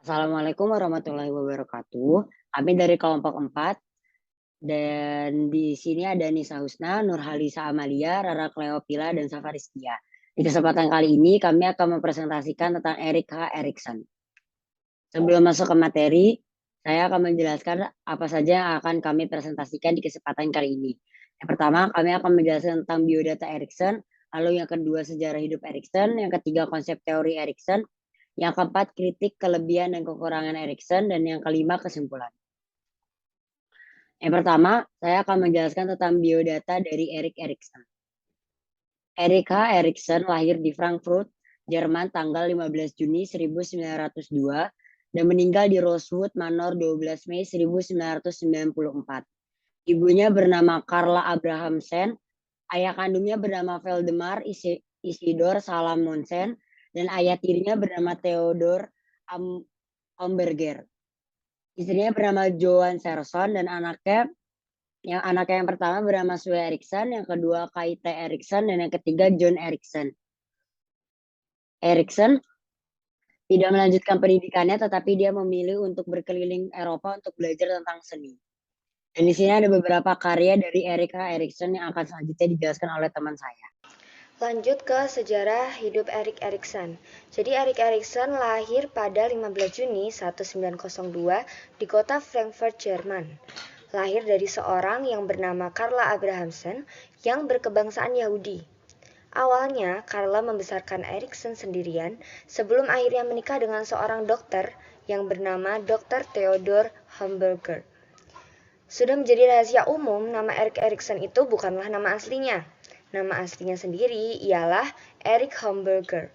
Assalamualaikum warahmatullahi wabarakatuh. Kami dari kelompok 4 dan di sini ada Nisa Husna, Nurhalisa Amalia, Rara Cleopila, dan Safaristia. Di kesempatan kali ini kami akan mempresentasikan tentang Erik H. Erikson. Sebelum masuk ke materi, saya akan menjelaskan apa saja yang akan kami presentasikan di kesempatan kali ini. Yang pertama, kami akan menjelaskan tentang biodata Erikson, lalu yang kedua sejarah hidup Erikson, yang ketiga konsep teori Erikson, yang keempat kritik kelebihan dan kekurangan Erikson, dan yang kelima kesimpulan. Yang pertama, saya akan menjelaskan tentang biodata dari Erik Erikson. Erik H. Erikson lahir di Frankfurt, Jerman tanggal 15 Juni 1902 dan meninggal di Rosewood Manor 12 Mei 1994. Ibunya bernama Carla Abrahamsen, ayah kandungnya bernama Valdemar Isidor Salamonsen, dan ayah tirinya bernama Theodor Amberger. Istrinya bernama Johan Serson dan anaknya yang pertama bernama Sue Erikson, yang kedua Kaite Erikson, dan yang ketiga John Erikson. Erikson tidak melanjutkan pendidikannya, tetapi dia memilih untuk berkeliling Eropa untuk belajar tentang seni. Dan di sini ada beberapa karya dari Erik H. Erikson yang akan selanjutnya dijelaskan oleh teman saya. Lanjut ke sejarah hidup Erik Erikson. Jadi Erik Erikson lahir pada 15 Juni 1902 di kota Frankfurt, Jerman. Lahir dari seorang yang bernama Carla Abrahamsen yang berkebangsaan Yahudi. Awalnya, Carla membesarkan Erikson sendirian sebelum akhirnya menikah dengan seorang dokter yang bernama Dr. Theodor Hamburger. Sudah menjadi rahasia umum, nama Erik Erikson itu bukanlah nama aslinya. Nama aslinya sendiri ialah Erik Hamburger.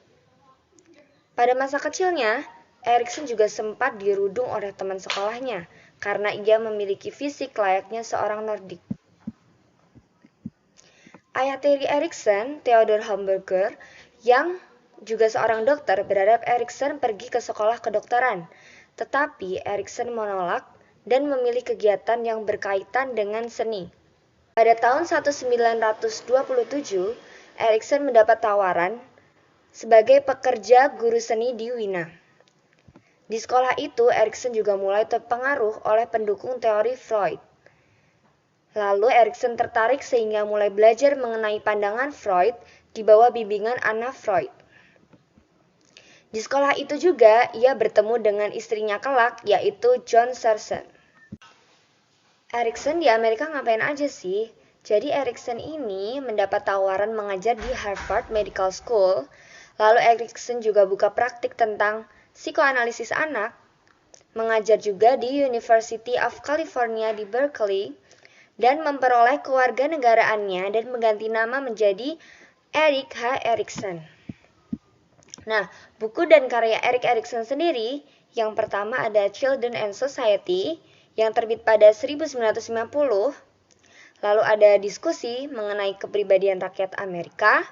Pada masa kecilnya, Erikson juga sempat dirudung oleh teman sekolahnya karena ia memiliki fisik layaknya seorang Nordik. Ayah tiri Erikson, Theodor Hamburger, yang juga seorang dokter, berharap Erikson pergi ke sekolah kedokteran. Tetapi Erikson menolak dan memilih kegiatan yang berkaitan dengan seni. Pada tahun 1927, Erikson mendapat tawaran sebagai pekerja guru seni di Wina. Di sekolah itu, Erikson juga mulai terpengaruh oleh pendukung teori Freud. Lalu Erikson tertarik sehingga mulai belajar mengenai pandangan Freud di bawah bimbingan Anna Freud. Di sekolah itu juga ia bertemu dengan istrinya kelak, yaitu John Serson. Erikson di Amerika ngapain aja sih? Jadi Erikson ini mendapat tawaran mengajar di Harvard Medical School. Lalu Erikson juga buka praktik tentang psikoanalisis anak, mengajar juga di University of California di Berkeley, dan memperoleh kewarganegaraannya dan mengganti nama menjadi Erik H. Erikson. Nah, buku dan karya Erik Erikson sendiri, yang pertama ada Children and Society, yang terbit pada 1950, lalu ada diskusi mengenai kepribadian rakyat Amerika,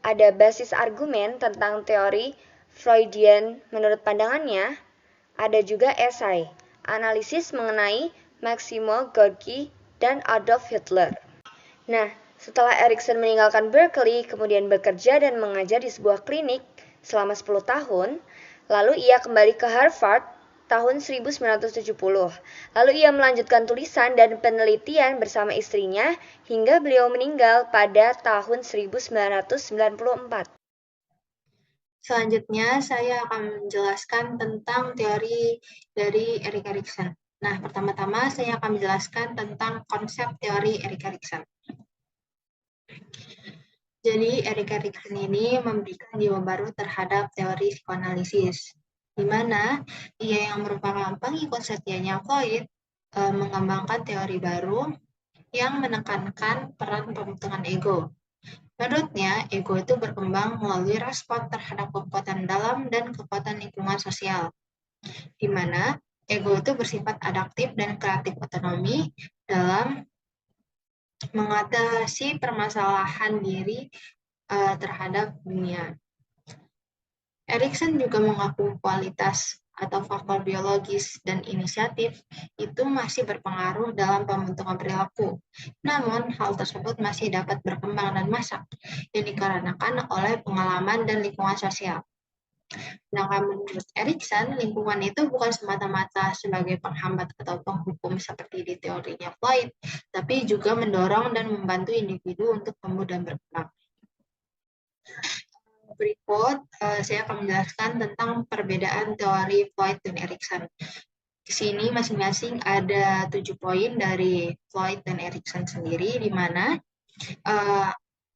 ada basis argumen tentang teori Freudian menurut pandangannya, ada juga esai, analisis mengenai Maximo Gorky dan Adolf Hitler. Nah, setelah Erikson meninggalkan Berkeley, kemudian bekerja dan mengajar di sebuah klinik selama 10 tahun, lalu ia kembali ke Harvard tahun 1970. Lalu ia melanjutkan tulisan dan penelitian bersama istrinya hingga beliau meninggal pada tahun 1994. Selanjutnya, saya akan menjelaskan tentang teori dari Erik Erikson. Nah, pertama-tama saya akan menjelaskan tentang konsep teori Erik Erikson. Jadi, Erik Erikson ini memberikan jiwa baru terhadap teori psikoanalisis, di mana ia yang merupakan pengikut setianya Freud mengembangkan teori baru yang menekankan peran pembentukan ego. Menurutnya, ego itu berkembang melalui respon terhadap kekuatan dalam dan kekuatan lingkungan sosial, di mana ego itu bersifat adaptif dan kreatif otonomi dalam mengatasi permasalahan diri terhadap dunia. Erikson juga mengaku kualitas atau faktor biologis dan inisiatif itu masih berpengaruh dalam pembentukan perilaku. Namun, hal tersebut masih dapat berkembang dan masak yang dikarenakan oleh pengalaman dan lingkungan sosial. Sedangkan menurut Erikson, lingkungan itu bukan semata-mata sebagai penghambat atau penghukum seperti di teorinya Floyd, tapi juga mendorong dan membantu individu untuk tumbuh dan berkembang. Berikut, saya akan menjelaskan tentang perbedaan teori Floyd dan Erikson. Di sini masing-masing ada 7 poin dari Floyd dan Erikson sendiri, di mana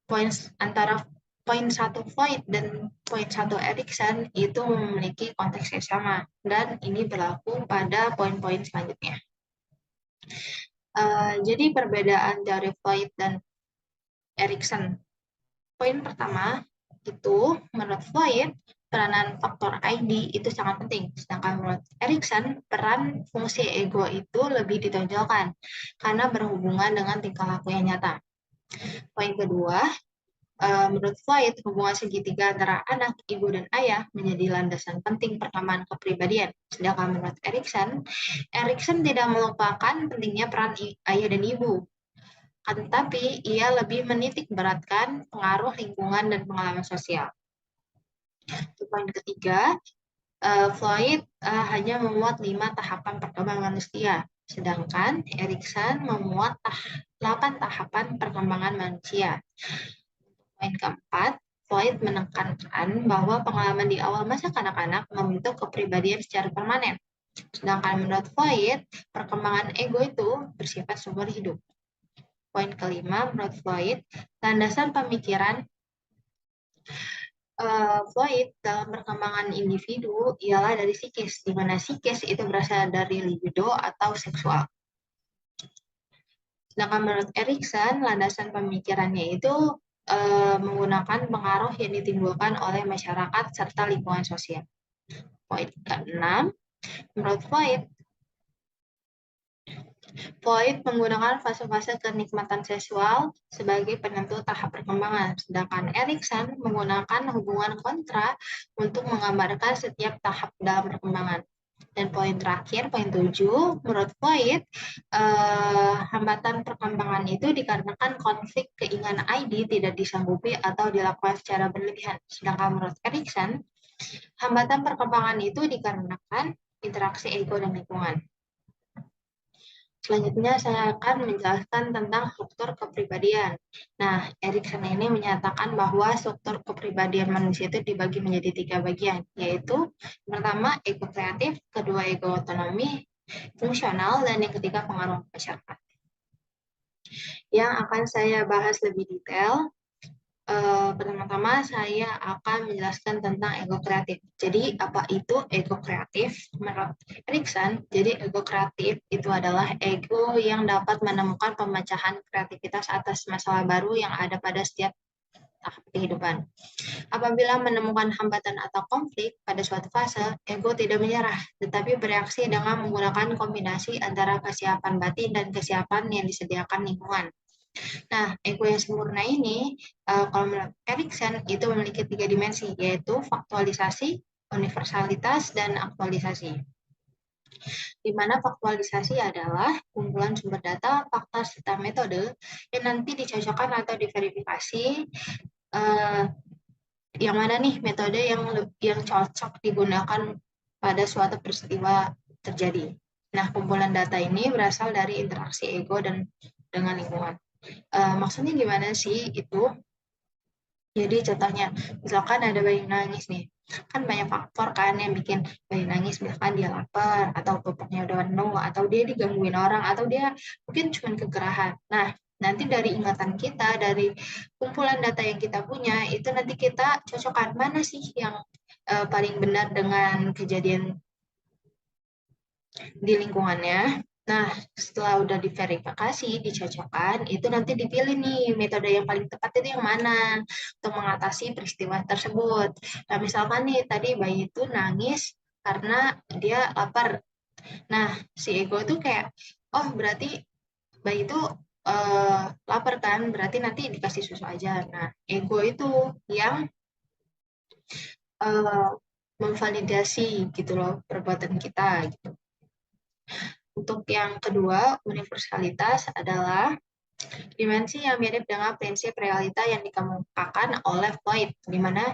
poin antara poin 1 Floyd dan poin 1 Erikson itu memiliki konteks yang sama, dan ini berlaku pada poin-poin selanjutnya. Jadi perbedaan teori Floyd dan Erikson. Poin pertama itu, menurut Floyd, peranan faktor ID itu sangat penting. Sedangkan menurut Erikson, peran fungsi ego itu lebih ditonjolkan karena berhubungan dengan tingkah laku yang nyata. Poin kedua, menurut Floyd, hubungan segitiga antara anak, ibu, dan ayah menjadi landasan penting perkembangan kepribadian. Sedangkan menurut Erikson tidak melupakan pentingnya peran ayah dan ibu. Tetapi ia lebih menitik beratkan pengaruh lingkungan dan pengalaman sosial. Poin ketiga, Floyd hanya memuat 5 tahapan perkembangan manusia, sedangkan Erikson memuat 8 tahapan perkembangan manusia. Poin keempat, Floyd menekankan bahwa pengalaman di awal masa kanak-kanak membentuk kepribadian secara permanen. Sedangkan menurut Floyd, perkembangan ego itu bersifat seumur hidup. Poin kelima, menurut Floyd, landasan pemikiran Floyd dalam perkembangan individu ialah dari psikis, di mana psikis itu berasal dari libido atau seksual. Sedangkan menurut Erikson, landasan pemikirannya itu menggunakan pengaruh yang ditimbulkan oleh masyarakat serta lingkungan sosial. Poin ke-6, menurut Floyd menggunakan fase-fase kenikmatan seksual sebagai penentu tahap perkembangan, sedangkan Erikson menggunakan hubungan kontra untuk menggambarkan setiap tahap dalam perkembangan. Dan poin terakhir, poin 7, menurut Floyd, hambatan perkembangan itu dikarenakan konflik keinginan ID tidak disanggupi atau dilakukan secara berlebihan. Sedangkan menurut Erikson, hambatan perkembangan itu dikarenakan interaksi ego dan lingkungan. Selanjutnya saya akan menjelaskan tentang struktur kepribadian. Nah, Erikson ini menyatakan bahwa struktur kepribadian manusia itu dibagi menjadi 3 bagian, yaitu pertama ego kreatif, kedua ego otonomi, fungsional, dan yang ketiga pengaruh masyarakat. Yang akan saya bahas lebih detail, pertama-tama saya akan menjelaskan tentang ego kreatif. Jadi, apa itu ego kreatif? Menurut Erikson, jadi ego kreatif itu adalah ego yang dapat menemukan pemecahan kreativitas atas masalah baru yang ada pada setiap tahap kehidupan. Apabila menemukan hambatan atau konflik pada suatu fase, ego tidak menyerah, tetapi bereaksi dengan menggunakan kombinasi antara kesiapan batin dan kesiapan yang disediakan lingkungan. Nah, ego yang sempurna ini, kalau menurut Erikson, itu memiliki 3 dimensi, yaitu faktualisasi, universalitas, dan aktualisasi. Di mana faktualisasi adalah kumpulan sumber data, fakta, serta metode yang nanti dicocokkan atau diverifikasi yang mana nih metode yang cocok digunakan pada suatu peristiwa terjadi. Nah, kumpulan data ini berasal dari interaksi ego dan dengan lingkungan. Maksudnya gimana sih itu? Jadi contohnya, misalkan ada bayi nangis nih, kan banyak faktor kan yang bikin bayi nangis, misalkan dia lapar, atau popoknya udah penuh, atau dia digangguin orang, atau dia mungkin cuma kegerahan. Nah, nanti dari ingatan kita, dari kumpulan data yang kita punya, itu nanti kita cocokkan mana sih yang paling benar dengan kejadian di lingkungannya. Nah, setelah udah diverifikasi, dicocokkan, itu nanti dipilih nih metode yang paling tepat itu yang mana untuk mengatasi peristiwa tersebut. Nah, misalkan nih tadi bayi itu nangis karena dia lapar. Nah, si ego itu kayak, oh berarti bayi itu lapar kan, berarti nanti dikasih susu aja. Nah, ego itu yang memvalidasi gitu loh perbuatan kita gitu. Untuk yang kedua, universalitas adalah dimensi yang mirip dengan prinsip realita yang dikemukakan oleh Floyd, di mana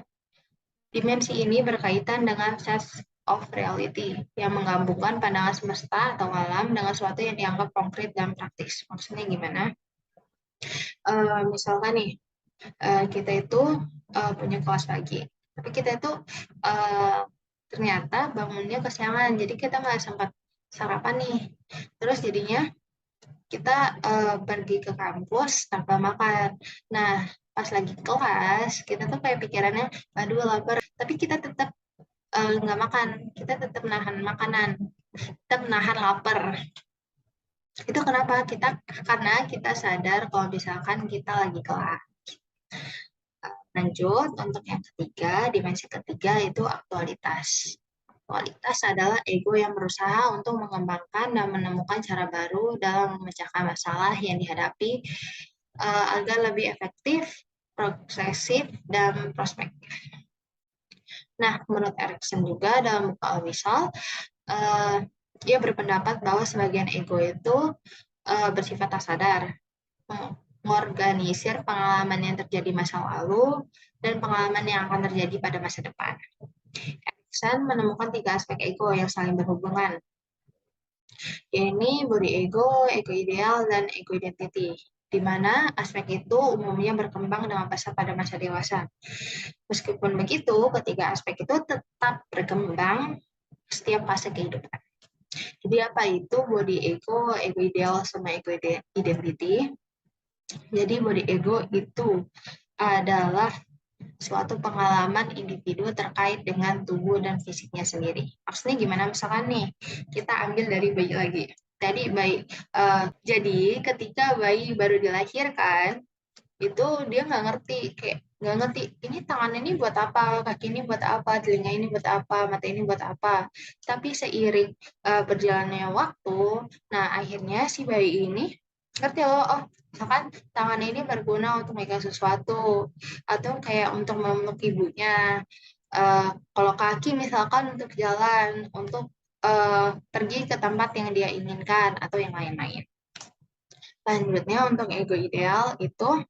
Dimensi ini berkaitan dengan sense of reality yang menggabungkan pandangan semesta atau alam dengan sesuatu yang dianggap konkret dan praktis. Maksudnya gimana? Misalkan nih, kita itu punya kelas pagi, tapi kita itu ternyata bangunnya kesiangan, jadi kita nggak sempat sarapan nih. Terus jadinya kita pergi ke kampus tanpa makan. Nah, pas lagi kelas, kita tuh kayak pikirannya, aduh lapar, tapi kita tetap nggak makan, kita tetap nahan makanan, tetap nahan lapar. Itu kenapa? Karena kita sadar kalau misalkan kita lagi kelas. Lanjut, untuk yang ketiga, dimensi ketiga itu aktualitas. Aktualitas adalah ego yang berusaha untuk mengembangkan dan menemukan cara baru dalam memecahkan masalah yang dihadapi agar lebih efektif, progresif, dan prospektif. Nah, menurut Erikson juga dalam buku Al-Wisal, dia berpendapat bahwa sebagian ego itu bersifat tak sadar, mengorganisir pengalaman yang terjadi masa lalu dan pengalaman yang akan terjadi pada masa depan. Erikson menemukan 3 aspek ego yang saling berhubungan. Ini body ego, ego ideal, dan ego identity, di mana aspek itu umumnya berkembang dengan pesat pada masa dewasa. Meskipun begitu, ketiga aspek itu tetap berkembang setiap fase kehidupan. Jadi apa itu body ego, ego ideal, sama ego identity? Jadi body ego itu adalah suatu pengalaman individu terkait dengan tubuh dan fisiknya sendiri. Maksudnya gimana? Misalkan nih, kita ambil dari bayi lagi. Jadi ketika bayi baru dilahirkan, itu dia nggak ngerti ini tangan ini buat apa, kaki ini buat apa, telinga ini buat apa, mata ini buat apa. Tapi seiring berjalannya waktu, nah akhirnya si bayi ini ngerti loh, oh misalkan tangan ini berguna untuk megang sesuatu atau kayak untuk memeluk ibunya. Kalau kaki misalkan untuk jalan, untuk pergi ke tempat yang dia inginkan atau yang lain-lain. Selanjutnya untuk ego ideal itu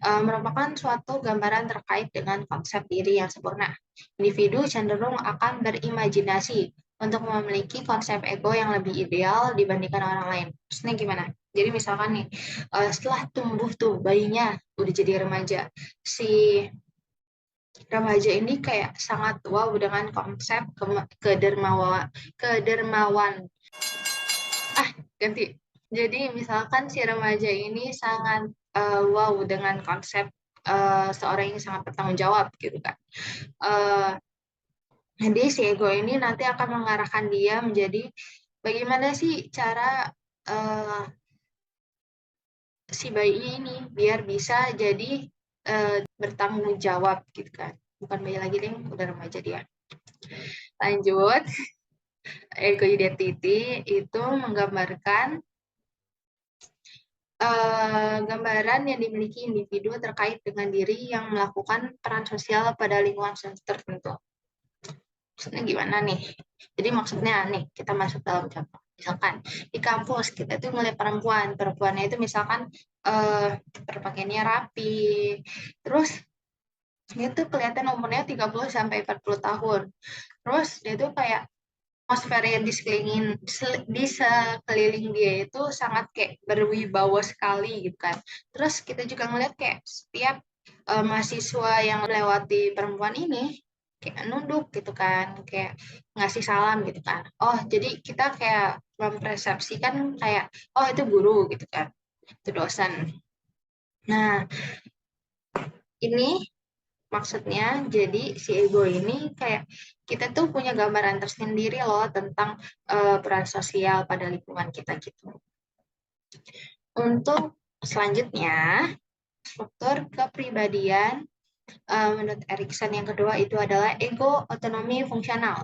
merupakan suatu gambaran terkait dengan konsep diri yang sempurna. Individu cenderung akan berimajinasi untuk memiliki konsep ego yang lebih ideal dibandingkan orang lain. Maksudnya gimana? Jadi misalkan nih, setelah tumbuh tuh bayinya udah jadi remaja, si remaja ini kayak sangat wow dengan konsep kedermawan. Ganti. Jadi misalkan si remaja ini sangat wow dengan konsep seorang yang sangat bertanggung jawab gitu kan. Jadi si ego ini nanti akan mengarahkan dia menjadi bagaimana sih cara si bayi ini biar bisa jadi bertanggung jawab gitu kan. Bukan bayi lagi deh, udah remaja dia. Lanjut, ego identity itu menggambarkan gambaran yang dimiliki individu terkait dengan diri yang melakukan peran sosial pada lingkungan tertentu. Maksudnya gimana nih? Jadi maksudnya nih, kita masuk dalam contoh. Misalkan di kampus kita tuh ngeliat perempuannya itu misalkan berpakaiannya rapi, terus dia tuh kelihatan umurnya 30 sampai 40 tahun. Terus dia tuh kayak atmosfer yang di sekeliling dia itu sangat kayak berwibawa sekali gitu kan. Terus kita juga ngeliat kayak setiap mahasiswa yang melewati perempuan ini kayak nunduk gitu kan, kayak ngasih salam gitu kan. Oh, jadi kita kayak mempersepsikan kayak, oh itu guru gitu kan, itu dosen. Nah, ini maksudnya jadi si ego ini kayak kita tuh punya gambaran tersendiri loh tentang peran sosial pada lingkungan kita gitu. Untuk selanjutnya, struktur kepribadian menurut Erikson yang kedua itu adalah ego otonomi fungsional.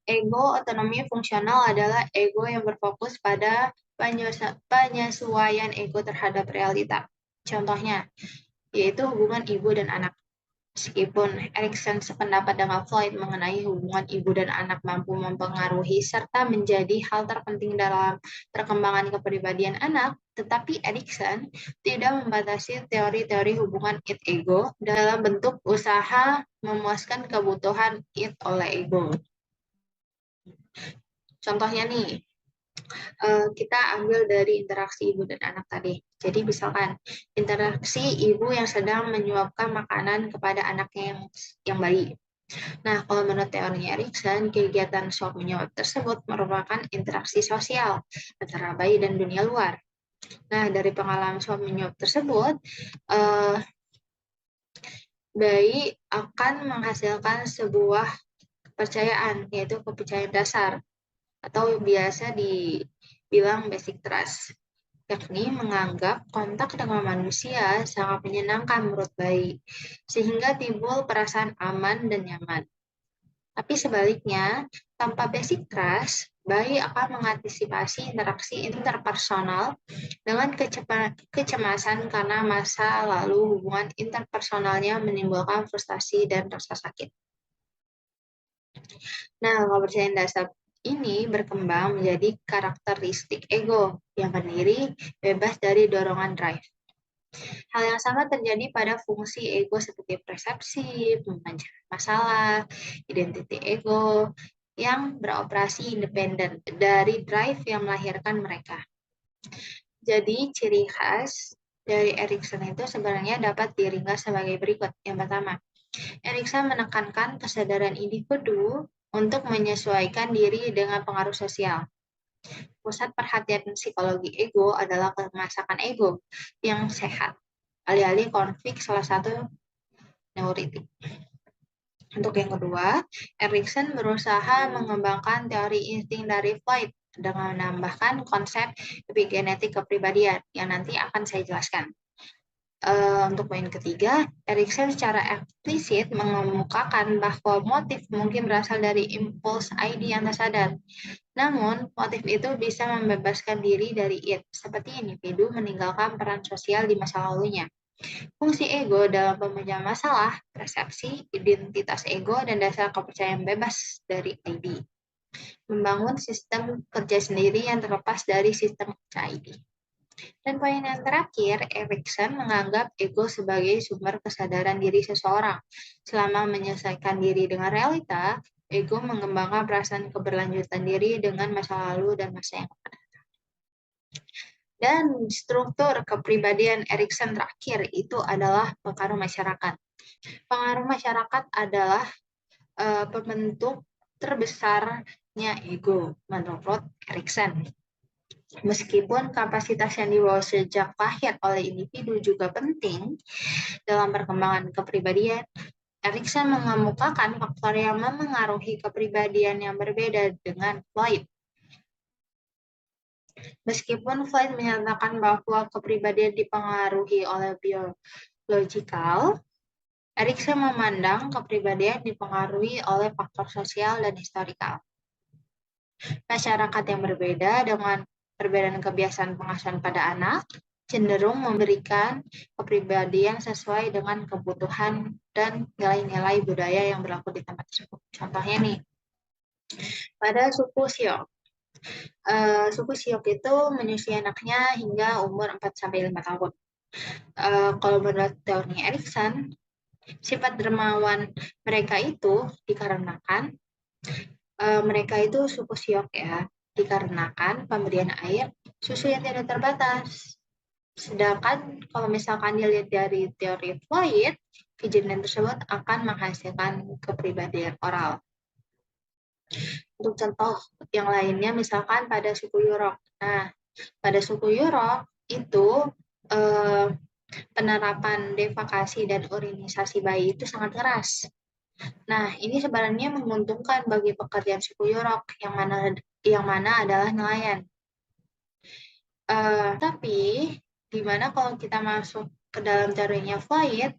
Ego otonomi fungsional adalah ego yang berfokus pada penyesuaian ego terhadap realita. Contohnya, yaitu hubungan ibu dan anak. Meskipun Erikson sependapat dengan Floyd mengenai hubungan ibu dan anak mampu mempengaruhi serta menjadi hal terpenting dalam perkembangan kepribadian anak, tetapi Erikson tidak membatasi teori-teori hubungan id-ego dalam bentuk usaha memuaskan kebutuhan id oleh ego. Contohnya nih, kita ambil dari interaksi ibu dan anak tadi. Jadi misalkan interaksi ibu yang sedang menyuapkan makanan kepada anaknya yang bayi. Nah, kalau menurut teorinya Erikson, kegiatan suap menyuap tersebut merupakan interaksi sosial antara bayi dan dunia luar. Nah, dari pengalaman suap menyuap tersebut, bayi akan menghasilkan sebuah kepercayaan, yaitu kepercayaan dasar, atau biasa dibilang basic trust, yakni menganggap kontak dengan manusia sangat menyenangkan menurut bayi, sehingga timbul perasaan aman dan nyaman. Tapi sebaliknya, tanpa basic trust, bayi akan mengantisipasi interaksi interpersonal dengan kecemasan karena masa lalu hubungan interpersonalnya menimbulkan frustasi dan rasa sakit. Nah, kepercayaan dasar ini berkembang menjadi karakteristik ego yang berdiri bebas dari dorongan drive. Hal yang sama terjadi pada fungsi ego seperti persepsi, pemecah masalah, identity ego, yang beroperasi independen dari drive yang melahirkan mereka. Jadi, ciri khas dari Erikson itu sebenarnya dapat diringkas sebagai berikut. Yang pertama, Erikson menekankan kesadaran individu untuk menyesuaikan diri dengan pengaruh sosial. Pusat perhatian psikologi ego adalah kemasakan ego yang sehat, alih-alih konflik salah satu neurotik. Untuk yang kedua, Erikson berusaha mengembangkan teori insting dari Freud dengan menambahkan konsep epigenetik kepribadian yang nanti akan saya jelaskan. Untuk poin ketiga, Erikson secara eksplisit mengemukakan bahwa motif mungkin berasal dari impuls ID yang tersadar. Namun, motif itu bisa membebaskan diri dari id, seperti individu meninggalkan peran sosial di masa lalunya. Fungsi ego dalam pemecahan masalah, persepsi, identitas ego, dan dasar kepercayaan bebas dari ID. Membangun sistem kerja sendiri yang terlepas dari sistem kerja ID. Dan poin yang terakhir, Erikson menganggap ego sebagai sumber kesadaran diri seseorang. Selama menyelesaikan diri dengan realita, ego mengembangkan perasaan keberlanjutan diri dengan masa lalu dan masa yang akan datang. Dan struktur kepribadian Erikson terakhir itu adalah pengaruh masyarakat. Pengaruh masyarakat adalah pembentuk terbesarnya ego menurut Erikson. Meskipun kapasitas yang dibawa sejak lahir oleh individu juga penting dalam perkembangan kepribadian, Erikson mengemukakan faktor yang memengaruhi kepribadian yang berbeda dengan Floyd. Meskipun Floyd menyatakan bahwa kepribadian dipengaruhi oleh biologikal, Erikson memandang kepribadian dipengaruhi oleh faktor sosial dan historikal. Masyarakat yang berbeda dengan perbedaan kebiasaan pengasuhan pada anak cenderung memberikan kepribadian sesuai dengan kebutuhan dan nilai-nilai budaya yang berlaku di tempat tersebut. Contohnya nih, pada suku Siok. Suku Siok itu menyusui anaknya hingga umur 4-5 tahun. Kalau menurut teorinya Erikson, sifat dermawan mereka itu dikarenakan mereka itu suku Siok ya, dikarenakan pemberian air susu yang tidak terbatas. Sedangkan kalau misalkan dilihat dari teori Floyd, kejadian tersebut akan menghasilkan kepribadian oral. Untuk contoh yang lainnya, misalkan pada suku Yurok. Nah, pada suku Yurok itu penerapan defekasi dan urinisasi bayi itu sangat keras. Nah, ini sebenarnya menguntungkan bagi pekerjaan suku Yurok yang mana adalah nelayan. Tapi gimana kalau kita masuk ke dalam teorinya Floyd,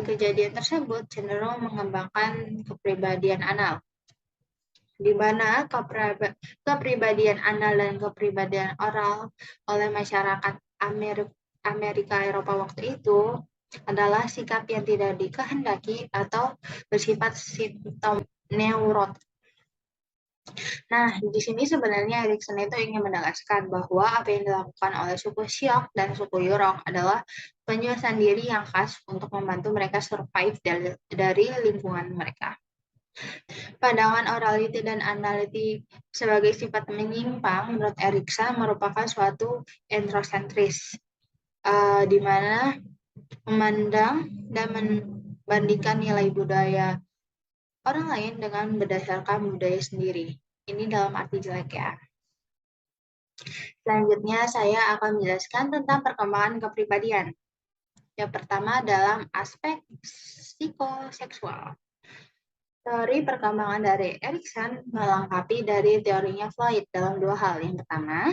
kejadian tersebut cenderung mengembangkan kepribadian anal, di mana kepribadian anal dan kepribadian oral oleh masyarakat Amerika Eropa waktu itu adalah sikap yang tidak dikehendaki atau bersifat simptom neurotik. Nah, di sini sebenarnya Erikson itu ingin menegaskan bahwa apa yang dilakukan oleh suku Syok dan suku Yurok adalah penyelesaian diri yang khas untuk membantu mereka survive dari lingkungan mereka. Pandangan orality dan anality sebagai sifat menyimpang menurut Erikson merupakan suatu entrosentris, di mana memandang dan membandingkan nilai budaya orang lain dengan berdasarkan budaya sendiri. Ini dalam arti jelek ya. Selanjutnya saya akan menjelaskan tentang perkembangan kepribadian. Yang pertama dalam aspek psikoseksual. Teori perkembangan dari Erikson melengkapi dari teorinya Freud dalam dua hal. Yang pertama,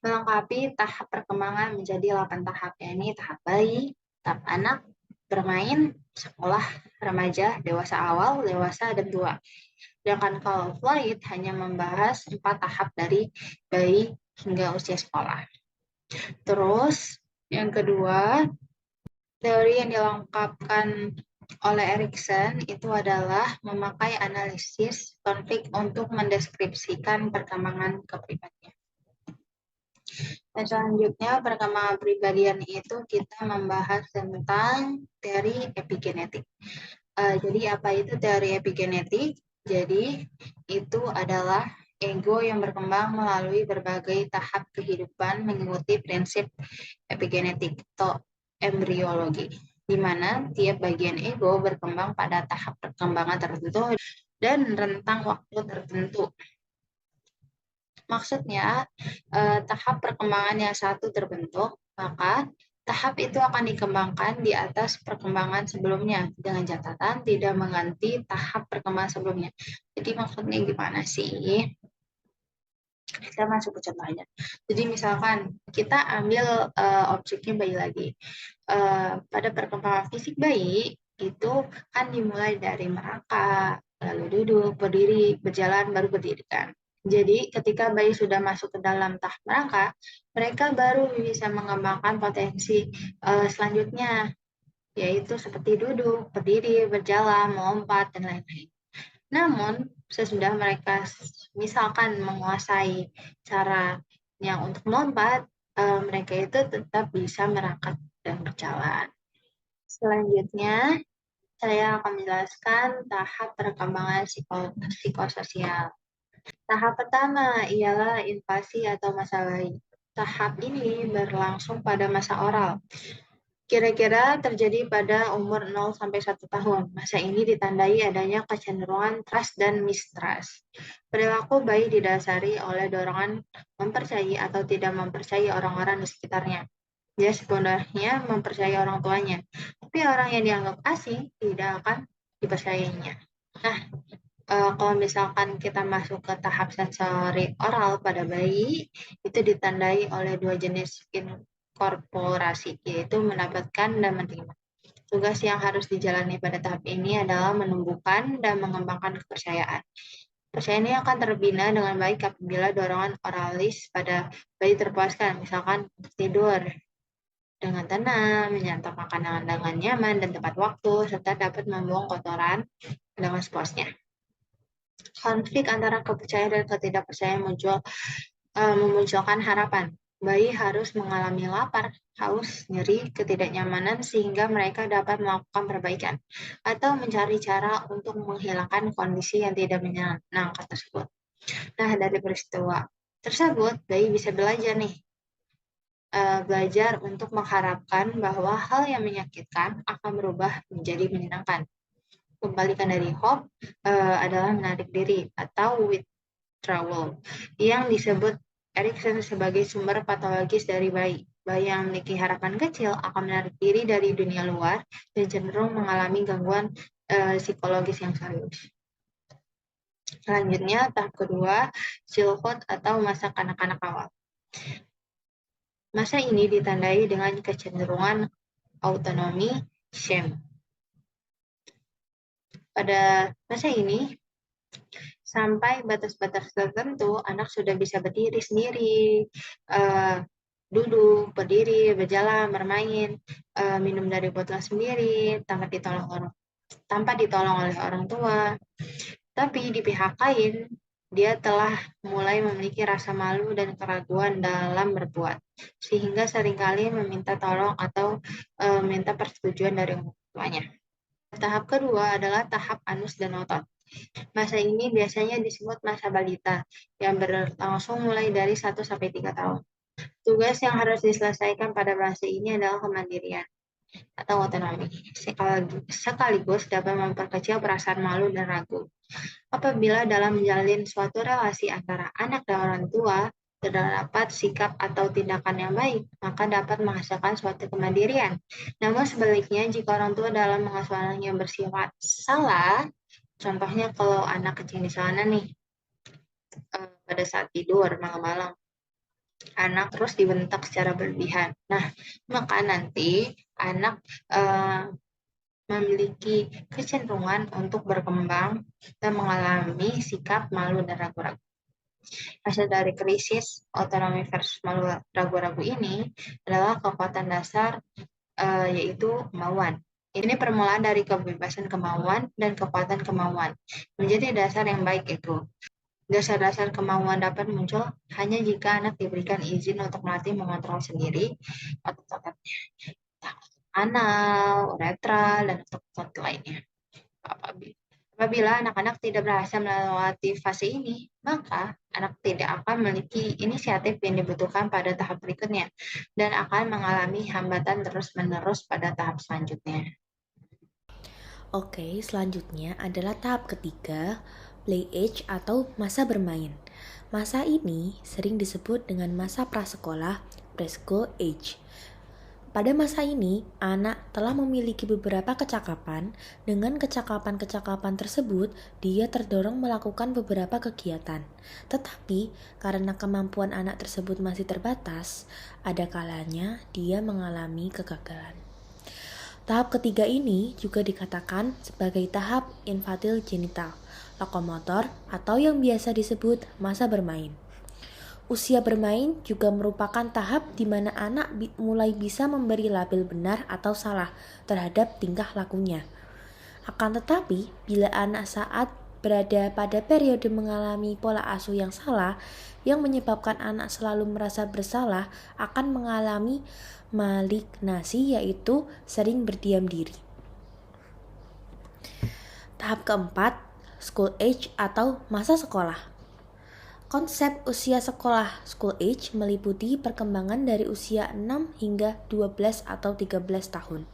melengkapi tahap perkembangan menjadi 8 tahap, yakni tahap bayi, tahap anak, bermain, sekolah, remaja, dewasa awal, dewasa, dan tua. Sedangkan kalau Freud hanya membahas 4 tahap dari bayi hingga usia sekolah. Terus, yang kedua, teori yang dilengkapkan oleh Erikson itu adalah memakai analisis konflik untuk mendeskripsikan perkembangan kepribadian. Dan selanjutnya perkembangan kepribadian itu kita membahas tentang teori epigenetik. Jadi apa itu teori epigenetik? Jadi itu adalah ego yang berkembang melalui berbagai tahap kehidupan mengikuti prinsip epigenetik atau embriologi, di mana tiap bagian ego berkembang pada tahap perkembangan tertentu dan rentang waktu tertentu. Maksudnya, tahap perkembangan yang satu terbentuk, maka tahap itu akan dikembangkan di atas perkembangan sebelumnya, dengan catatan tidak mengganti tahap perkembangan sebelumnya. Jadi maksudnya gimana sih? Kita masuk ke contohnya. Jadi misalkan kita ambil objeknya bayi lagi. Pada perkembangan fisik bayi, itu kan dimulai dari merangkak, lalu duduk, berdiri, berjalan, baru berdiri kan. Jadi ketika bayi sudah masuk ke dalam tahap merangkak, mereka baru bisa mengembangkan potensi selanjutnya, yaitu seperti duduk, berdiri, berjalan, melompat, dan lain-lain. Namun, sesudah mereka misalkan menguasai cara yang untuk melompat, mereka itu tetap bisa merangkak dan berjalan. Selanjutnya, saya akan menjelaskan tahap perkembangan psikososial. Tahap pertama ialah invasi atau masa bayi. Tahap ini berlangsung pada masa oral. Kira-kira terjadi pada umur 0-1 tahun. Masa ini ditandai adanya kecenderungan trust dan mistrust. Perilaku bayi didasari oleh dorongan mempercayai atau tidak mempercayai orang-orang di sekitarnya. Dia sebenarnya mempercayai orang tuanya, tapi orang yang dianggap asing tidak akan dipercayainya. Nah, kalau misalkan kita masuk ke tahap sensori oral pada bayi, itu ditandai oleh dua jenis inkorporasi, yaitu mendapatkan dan menerima. Tugas yang harus dijalani pada tahap ini adalah menumbuhkan dan mengembangkan kepercayaan. Kepercayaan ini akan terbina dengan baik apabila dorongan oralis pada bayi terpuaskan, misalkan tidur dengan tenang, menyantap makanan dengan nyaman dan tepat waktu, serta dapat membuang kotoran dengan sepuasnya. Konflik antara kepercayaan dan ketidakpercayaan memunculkan harapan. Bayi harus mengalami lapar, haus, nyeri, ketidaknyamanan sehingga mereka dapat melakukan perbaikan atau mencari cara untuk menghilangkan kondisi yang tidak menyenangkan tersebut. Nah, dari peristiwa tersebut, bayi bisa belajar belajar untuk mengharapkan bahwa hal yang menyakitkan akan berubah menjadi menyenangkan. Kebalikan dari hope adalah menarik diri atau withdrawal, yang disebut Erikson sebagai sumber patologis dari bayi. Bayi yang memiliki harapan kecil akan menarik diri dari dunia luar dan cenderung mengalami gangguan psikologis yang serius. Selanjutnya, tahap kedua, childhood atau masa kanak-kanak awal. Masa ini ditandai dengan kecenderungan autonomi, shame. Pada masa ini, sampai batas-batas tertentu, anak sudah bisa berdiri sendiri, duduk, berdiri, berjalan, bermain, minum dari botol sendiri, tanpa ditolong oleh orang tua. Tapi di pihak lain, dia telah mulai memiliki rasa malu dan keraguan dalam berbuat, sehingga seringkali meminta tolong atau minta persetujuan dari orang tuanya. Tahap kedua adalah tahap anus dan otot. Masa ini biasanya disebut masa balita, yang berlangsung mulai dari 1-3 tahun. Tugas yang harus diselesaikan pada masa ini adalah kemandirian atau otonomi, sekaligus dapat memperkecil perasaan malu dan ragu. Apabila dalam menjalin suatu relasi antara anak dan orang tua terdapat sikap atau tindakan yang baik, maka dapat menghasilkan suatu kemandirian. Namun sebaliknya, jika orang tua dalam mengasuh anak yang bersifat salah, contohnya kalau anak kecil di sana nih, pada saat tidur malam-malam, anak terus dibentak secara berlebihan. Nah, maka nanti anak memiliki kecenderungan untuk berkembang dan mengalami sikap malu dan ragu-ragu. Hasil dari krisis otonomi versus malu ragu-ragu ini adalah kekuatan dasar, yaitu kemauan. Ini permulaan dari kebebasan kemauan dan kekuatan kemauan. Menjadi dasar yang baik itu. Dasar-dasar kemauan dapat muncul hanya jika anak diberikan izin untuk melatih mengontrol sendiri otot-ototnya, anal, uretra, dan otot-otot lainnya. Apabila anak-anak tidak berhasil melewati fase ini, maka anak tidak akan memiliki inisiatif yang dibutuhkan pada tahap berikutnya dan akan mengalami hambatan terus-menerus pada tahap selanjutnya. Oke, selanjutnya adalah tahap ketiga, play age atau masa bermain. Masa ini sering disebut dengan masa prasekolah, preschool age. Pada masa ini, anak telah memiliki beberapa kecakapan. Dengan kecakapan-kecakapan tersebut, dia terdorong melakukan beberapa kegiatan. Tetapi, karena kemampuan anak tersebut masih terbatas, ada kalanya dia mengalami kegagalan. Tahap ketiga ini juga dikatakan sebagai tahap infantile genital, lokomotor, atau yang biasa disebut masa bermain. Usia bermain juga merupakan tahap di mana anak mulai bisa memberi label benar atau salah terhadap tingkah lakunya. Akan tetapi, bila anak saat berada pada periode mengalami pola asuh yang salah, yang menyebabkan anak selalu merasa bersalah, akan mengalami malignasi, yaitu sering berdiam diri. Tahap keempat, school age atau masa sekolah. Konsep usia sekolah school age meliputi perkembangan dari usia 6 hingga 12 atau 13 tahun.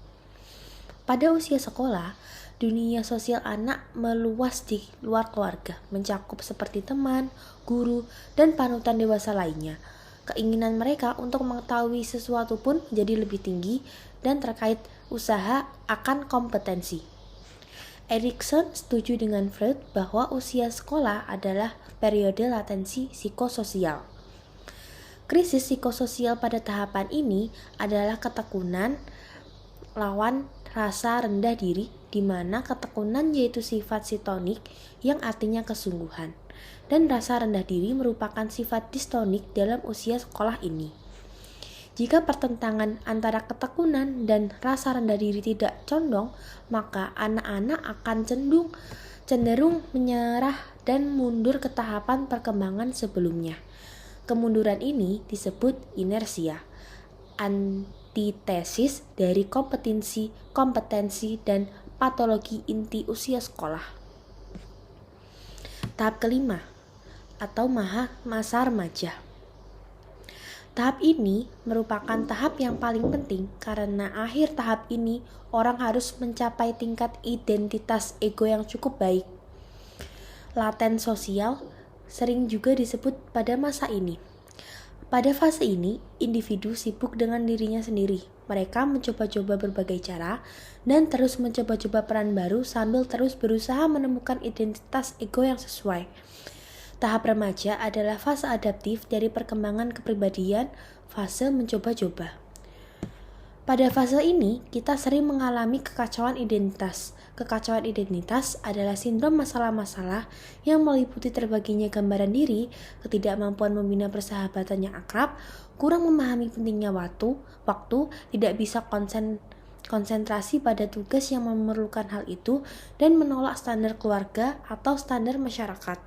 Pada usia sekolah, dunia sosial anak meluas di luar keluarga, mencakup seperti teman, guru, dan panutan dewasa lainnya. Keinginan mereka untuk mengetahui sesuatu pun menjadi lebih tinggi dan terkait usaha akan kompetensi. Erikson setuju dengan Freud bahwa usia sekolah adalah periode latensi psikososial. Krisis psikososial pada tahapan ini adalah ketekunan lawan rasa rendah diri, di mana ketekunan yaitu sifat sitonik yang artinya kesungguhan, dan rasa rendah diri merupakan sifat distonik dalam usia sekolah ini. Jika pertentangan antara ketekunan dan rasa rendah diri tidak condong, maka anak-anak akan cenderung menyerah dan mundur ke tahapan perkembangan sebelumnya. Kemunduran ini disebut inersia, antitesis dari kompetensi dan patologi inti usia sekolah. Tahap kelima atau masa remaja. Tahap ini merupakan tahap yang paling penting karena akhir tahap ini orang harus mencapai tingkat identitas ego yang cukup baik. Laten sosial sering juga disebut pada masa ini. Pada fase ini, individu sibuk dengan dirinya sendiri. Mereka mencoba-coba berbagai cara dan terus mencoba-coba peran baru sambil terus berusaha menemukan identitas ego yang sesuai. Tahap remaja adalah fase adaptif dari perkembangan kepribadian, fase mencoba-coba. Pada fase ini, kita sering mengalami kekacauan identitas. Kekacauan identitas adalah sindrom masalah-masalah yang meliputi terbaginya gambaran diri, ketidakmampuan membina persahabatan yang akrab, kurang memahami pentingnya waktu, tidak bisa konsentrasi pada tugas yang memerlukan hal itu, dan menolak standar keluarga atau standar masyarakat.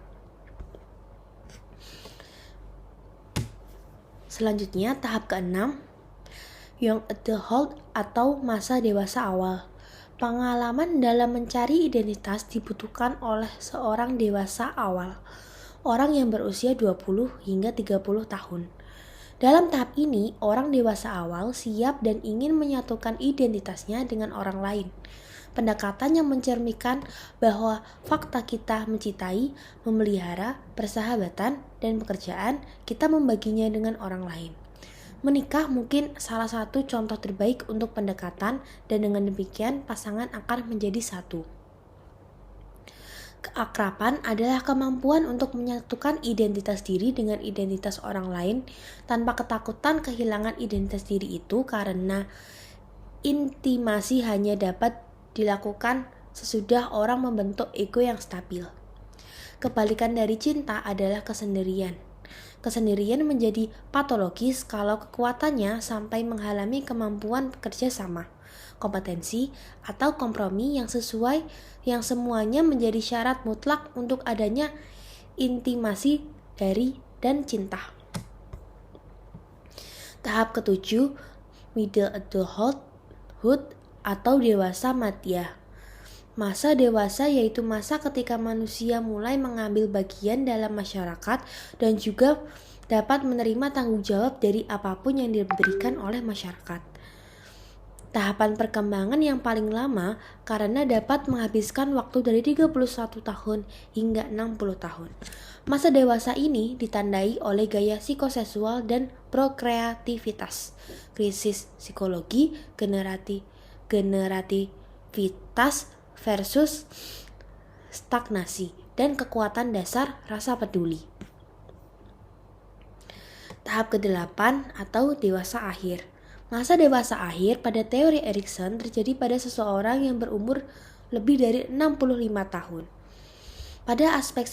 Selanjutnya, tahap ke-6, young adulthood atau masa dewasa awal. Pengalaman dalam mencari identitas dibutuhkan oleh seorang dewasa awal, orang yang berusia 20 hingga 30 tahun. Dalam tahap ini, orang dewasa awal siap dan ingin menyatukan identitasnya dengan orang lain. Pendekatan yang mencerminkan bahwa fakta kita mencintai, memelihara, persahabatan, dan pekerjaan, kita membaginya dengan orang lain. Menikah mungkin salah satu contoh terbaik untuk pendekatan, dan dengan demikian pasangan akan menjadi satu. Keakraban adalah kemampuan untuk menyatukan identitas diri dengan identitas orang lain tanpa ketakutan kehilangan identitas diri itu, karena intimasi hanya dapat dilakukan sesudah orang membentuk ego yang stabil. Kebalikan dari cinta adalah kesendirian. Kesendirian menjadi patologis kalau kekuatannya sampai menghalangi kemampuan bekerja sama, kompetensi, atau kompromi yang sesuai, yang semuanya menjadi syarat mutlak untuk adanya intimasi dari dan cinta. Tahap ke-7, middle adulthood atau dewasa madya. Masa dewasa yaitu masa ketika manusia mulai mengambil bagian dalam masyarakat dan juga dapat menerima tanggung jawab dari apapun yang diberikan oleh masyarakat. Tahapan perkembangan yang paling lama karena dapat menghabiskan waktu dari 31 tahun hingga 60 tahun. Masa dewasa ini ditandai oleh gaya psikoseksual dan prokreativitas, krisis psikologi, generativitas versus stagnasi, dan kekuatan dasar rasa peduli. Tahap ke-8 atau dewasa akhir. Masa dewasa akhir pada teori Erikson terjadi pada seseorang yang berumur lebih dari 65 tahun. Pada aspek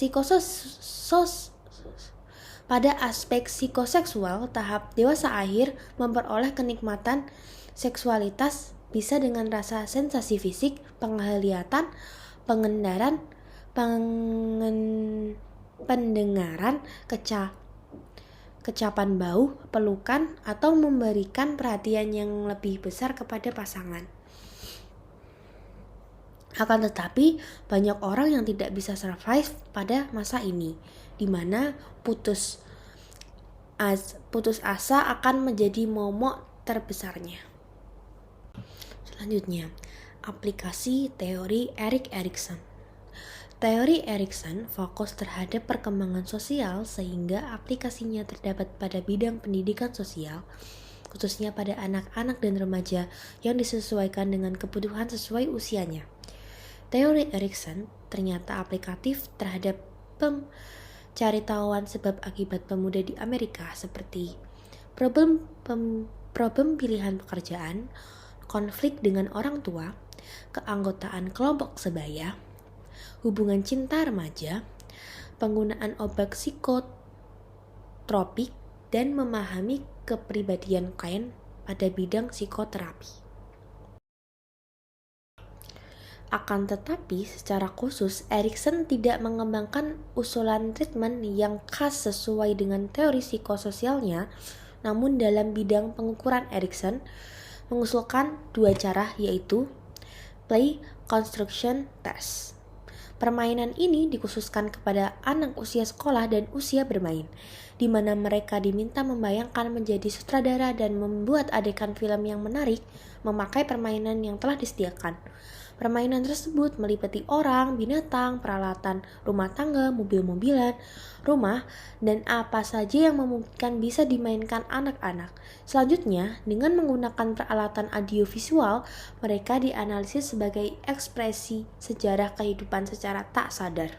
psikoseksual, tahap dewasa akhir memperoleh kenikmatan seksualitas bisa dengan rasa sensasi fisik, penglihatan, pendengaran, kecapan bau, pelukan, atau memberikan perhatian yang lebih besar kepada pasangan. Akan tetapi, banyak orang yang tidak bisa survive pada masa ini, di mana putus asa akan menjadi momok terbesarnya. Selanjutnya, aplikasi teori Erik Erikson. Teori Erikson fokus terhadap perkembangan sosial sehingga aplikasinya terdapat pada bidang pendidikan sosial, khususnya pada anak-anak dan remaja yang disesuaikan dengan kebutuhan sesuai usianya. Teori Erikson ternyata aplikatif terhadap pencaritaan sebab akibat pemuda di Amerika seperti problem pilihan pekerjaan, konflik dengan orang tua, keanggotaan kelompok sebaya, hubungan cinta remaja, penggunaan obat psikotropik, dan memahami kepribadian klien pada bidang psikoterapi. Akan tetapi, secara khusus, Erikson tidak mengembangkan usulan treatment yang khas sesuai dengan teori psikososialnya, namun dalam bidang pengukuran Erikson mengusulkan dua cara, yaitu play construction test. Permainan ini dikhususkan kepada anak usia sekolah dan usia bermain, di mana mereka diminta membayangkan menjadi sutradara dan membuat adegan film yang menarik memakai permainan yang telah disediakan. Permainan tersebut meliputi orang, binatang, peralatan rumah tangga, mobil-mobilan, rumah, dan apa saja yang memungkinkan bisa dimainkan anak-anak. Selanjutnya, dengan menggunakan peralatan audiovisual, mereka dianalisis sebagai ekspresi sejarah kehidupan secara tak sadar.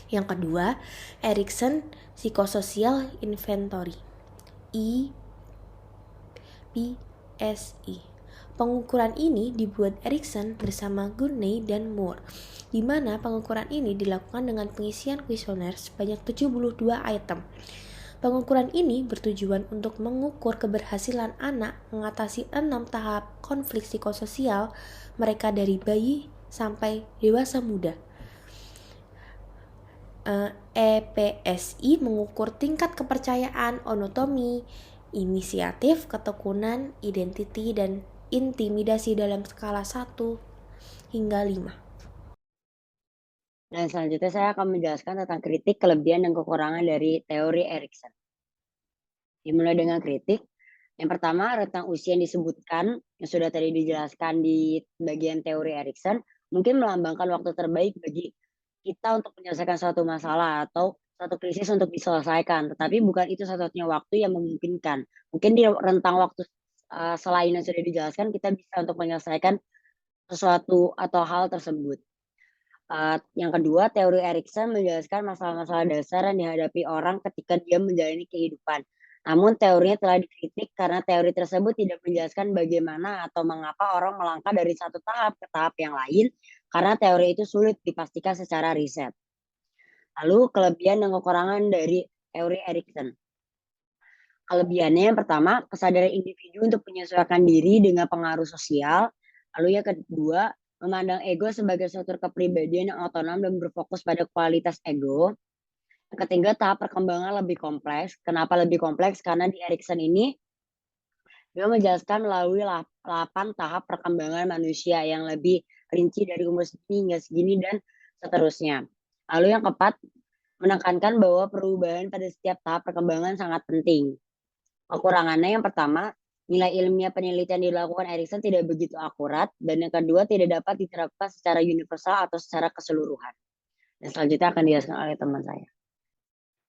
Yang kedua, Erikson Psychosocial Inventory, EPSI. Pengukuran ini dibuat Erikson bersama Gurney dan Moore, di mana pengukuran ini dilakukan dengan pengisian kuesioner sebanyak 72 item. Pengukuran ini bertujuan untuk mengukur keberhasilan anak mengatasi 6 tahap konflik psikososial mereka dari bayi sampai dewasa muda. EPSI mengukur tingkat kepercayaan, otonomi, inisiatif, ketekunan, identiti, dan intimidasi dalam skala 1 hingga 5. Dan selanjutnya saya akan menjelaskan tentang kritik, kelebihan, dan kekurangan dari teori Erikson. Dimulai dengan kritik. Yang pertama, rentang usia yang disebutkan, yang sudah tadi dijelaskan di bagian teori Erikson, mungkin melambangkan waktu terbaik bagi kita untuk menyelesaikan suatu masalah atau suatu krisis untuk diselesaikan. Tetapi bukan itu satu-satunya waktu yang memungkinkan. Mungkin di rentang waktu selain yang sudah dijelaskan, kita bisa untuk menyelesaikan sesuatu atau hal tersebut. Yang kedua, teori Erikson menjelaskan masalah-masalah dasar yang dihadapi orang ketika dia menjalani kehidupan. Namun teorinya telah dikritik karena teori tersebut tidak menjelaskan bagaimana atau mengapa orang melangkah dari satu tahap ke tahap yang lain, karena teori itu sulit dipastikan secara riset. Lalu kelebihan dan kekurangan dari teori Erikson. Kelebihannya yang pertama, kesadaran individu untuk menyesuaikan diri dengan pengaruh sosial. Lalu yang kedua, memandang ego sebagai struktur kepribadian yang otonom dan berfokus pada kualitas ego. Yang ketiga, tahap perkembangan lebih kompleks. Kenapa lebih kompleks? Karena di Erikson ini, dia menjelaskan melalui 8 tahap perkembangan manusia yang lebih rinci dari umur segini hingga segini dan seterusnya. Lalu yang keempat, menekankan bahwa perubahan pada setiap tahap perkembangan sangat penting. Kekurangannya yang pertama, nilai ilmiah penelitian dilakukan Erikson tidak begitu akurat, dan yang kedua tidak dapat diterapkan secara universal atau secara keseluruhan. Dan selanjutnya akan dijelaskan oleh teman saya.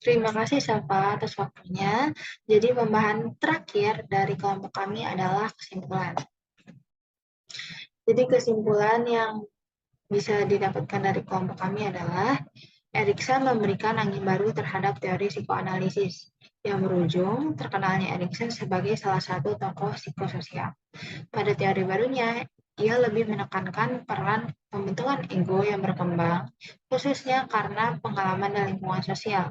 Terima kasih Safa atas waktunya. Jadi pembahasan terakhir dari kelompok kami adalah kesimpulan. Jadi kesimpulan yang bisa didapatkan dari kelompok kami adalah Erikson memberikan angin baru terhadap teori psikoanalisis yang berujung terkenalnya Erikson sebagai salah satu tokoh psikososial. Pada teori barunya, ia lebih menekankan peran pembentukan ego yang berkembang, khususnya karena pengalaman dan lingkungan sosial.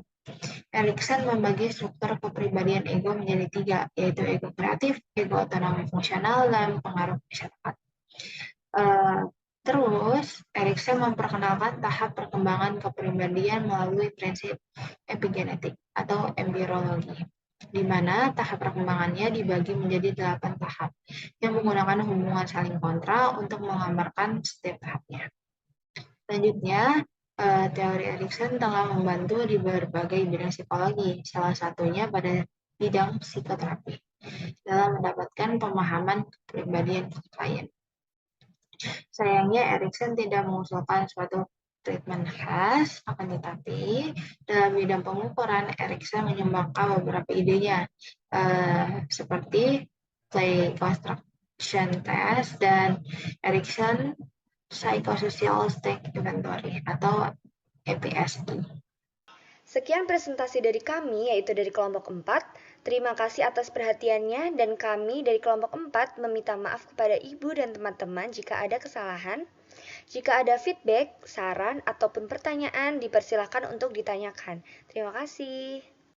Erikson membagi struktur kepribadian ego menjadi 3, yaitu ego kreatif, ego otonomi fungsional, dan pengaruh masyarakat. Terus, Erikson memperkenalkan tahap perkembangan kepribadian melalui prinsip epigenetik atau empirologi, di mana tahap perkembangannya dibagi menjadi 8 tahap yang menggunakan hubungan saling kontra untuk menggambarkan setiap tahapnya. Selanjutnya, teori Erikson telah membantu di berbagai bidang psikologi, salah satunya pada bidang psikoterapi, dalam mendapatkan pemahaman kepribadian klien. Sayangnya, Erikson tidak mengusulkan suatu treatment khas, akan tetapi dalam bidang pengukuran, Erikson menyumbangkan beberapa idenya, seperti play construction test dan Erikson Psychosocial State Inventory atau EPSI. Sekian presentasi dari kami, yaitu dari kelompok 4. Terima kasih atas perhatiannya, dan kami dari kelompok 4 meminta maaf kepada Ibu dan teman-teman jika ada kesalahan. Jika ada feedback, saran, ataupun pertanyaan, dipersilakan untuk ditanyakan. Terima kasih.